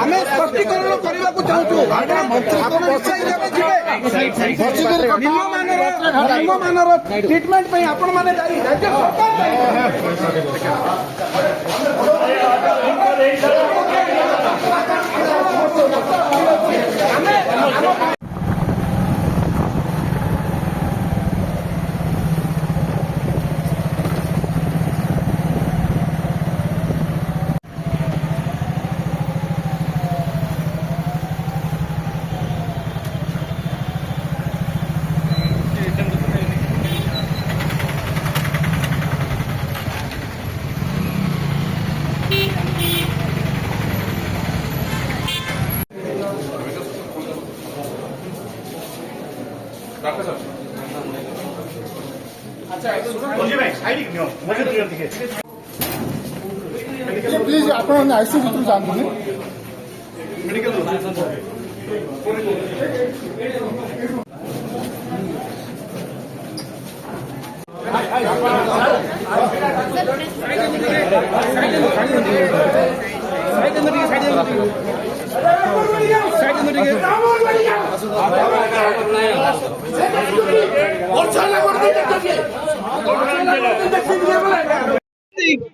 ଆମେ ସ୍ପଷ୍ଟୀକରଣ କରିବାକୁ ଚାହୁଁଛୁ ନିମ୍ନମାନର ଟ୍ରିଟମେଣ୍ଟ ପାଇଁ ଆପଣମାନେ ଦାୟୀ। ରାଜ୍ୟ ସରକାର प्लीज आप आईसीयू भितर जातु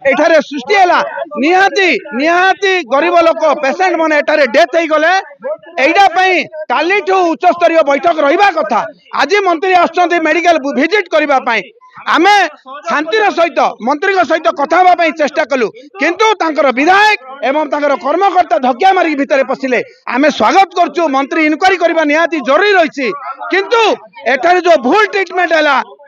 एठारे सृष्टि है निहाती निहाती गरीब लोक पेसेंट माने एठारे डेथ हो गले एटा काली उच्च स्तरीय बैठक रहा कथा। आज मंत्री आसुच्चंती मेडिकल विजिट करने आमे शांतिर सहित मंत्री सहित कथा चेष्टा कलु किंतु तांकर विधायक एवं तांकर कर्मकर्ता धक्या मारिक भितर पशिले आमे स्वागत करचु। मंत्री इनक्वारी करबा निहाती जरूरी रही किंतु एठारे जो भूल ट्रीटमेंट है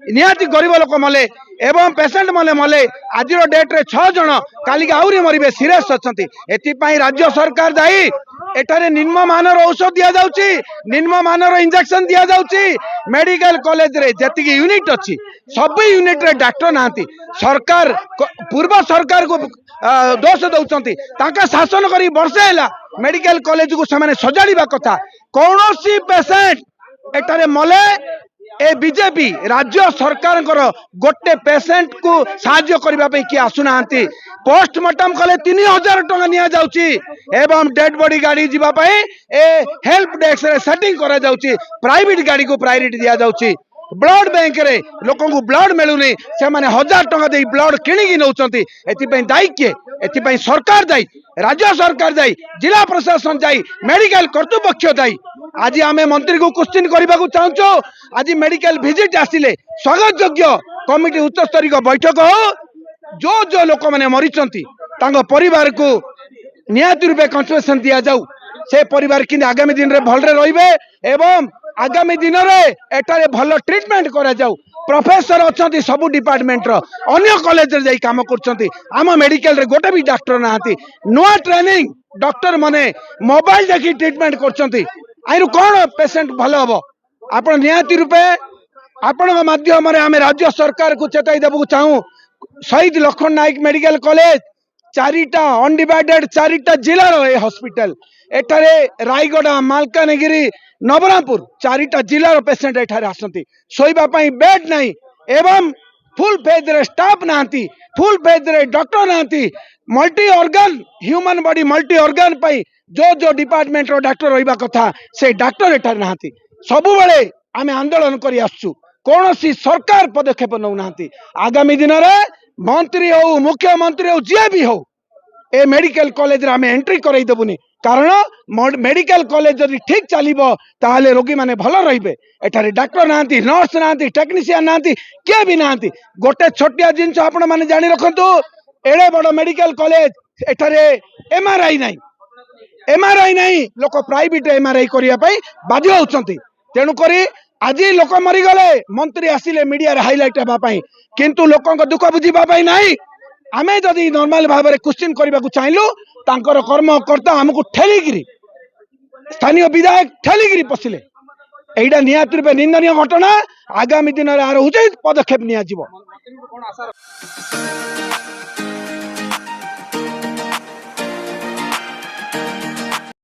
निहाती गरीब लोक मले एवं पेसेंट मले मले आज डेट रे 6 जन काली आउरी मरबे सीरियस अच्छी एथिपाई राज्य सरकार दायी। एठारे निम्न मानर औषध दिया जाउची, निम्न मानर इंजेक्शन दिया जाउची। मेडिकल कॉलेज रे जतिकी यूनिट अच्छी सब यूनिट रे डॉक्टर नांती। सरकार पूर्व सरकार को दोष दौरान ताका शासन करी वर्षे है मेडिकल कॉलेज को से सजाड़ा कथा। कौन सी पेसेंट एठारे मले ए बीजेपी राज्य सरकार गोटे पेसेंट को साहाय्य करने किए आसुना। पोस्टमार्टम कले 3000 टंका निया जाउची एवं डेड बॉडी गाड़ी जीवाई ए हेल्प डेस्क रे सेटिंग करा जाउची। प्राइवेट गाड़ी को प्रायोरिटी दिया जाउची। ब्लड बैंक रे लोक ब्लड मिलूनी से माने 1000 टंका दे ब्लड किणिकी नौचंती। एथिपई दायी किए? एथिपई सरकार दायी, राज्य सरकार दायी, जिला प्रशासन दायी, मेडिकल कर्तृपक्ष दायी। आज आमे मंत्री को क्वेश्चन करने को चाहूँ। आज मेडिकल विजिट आसिले स्वागत योग्य कमिटी उच्च स्तरीय बैठक हो। जो जो लोक मैंने मरीचंती परिवार को निहाती रूपे कंसेशन दिया जाऊ। से परिवार कि आगामी दिन में भलरे रहिबे एवं आगामी दिन में एटारे भल ट्रीटमेंट करा जाऊ। प्रोफेसर अच्छा सबू डिपार्टमेंट अन्य कॉलेज रे काम कर आम मेडिकल रे गोटे भी डॉक्टर नहांती। नुआ ट्रेनिंग डॉक्टर माने मोबाइल देखी ट्रीटमेंट कर आइरु कौन पेसेंट भल हम। आप निहाती रूपे आपण माध्यम आम राज्य सरकार को चेताई देबू चाहूँ। शहीद लखन नायक मेडिकल कॉलेज 4टा अनडिवाइडेड 4टा जिलार ए हॉस्पिटल एठारे रायगड़ा मालकानगिरी नवरंगपुर 4टा जिलार पेसेंट एठारे आसंती। सोइबा पई बेड नहीं एवं फुल फेज रे स्टाफ नांती, फुल फेज रे डॉक्टर नांती। Multi organ human body multi organ पई जो जो डिपार्टमेंट रो डॉक्टर रहिबा कथा से डॉक्टर एठारे नांती। सबु बेले आमे आंदोलन करी आसछु कौन सी सरकार पदक्षेप नौ नांती। आगामी दिन में मंत्री हो मुख्यमंत्री हो जी भी हो ए मेडिकल कॉलेज रे आमे एंट्री करई देबुनी। कारण मेडिकल कॉलेज जदि ठीक चलिबो ताहले रोगी माने भल रहिबे। एठारे डॉक्टर नांती, नर्स नांती, टेक्नीशियन नांती, के भी नांती। गोटे छोटिया जिनस आपण माने जानि रखंतु एडे बड़ मेडिकल कॉलेज एठारे एमआरआई नहीं लोक प्राइवेट एमआरआई करिया पई बाध्य होउचंती। तेणु करी आज लोक मरीगले मंत्री आसिले मीडिया हाइलाइट होगापाई किंतु लोक दुख बुझापी ना। आम जदि नॉर्मल भाव में क्वेश्चन करने को चाहलु तांकर कर्मकर्ता आमको ठेलिकी स्थानीय विधायक ठेलिकी पशिले। एटा निहाती रूपे निंदनीय घटना। आगामी दिन में आर उचित पदक्षेप निया।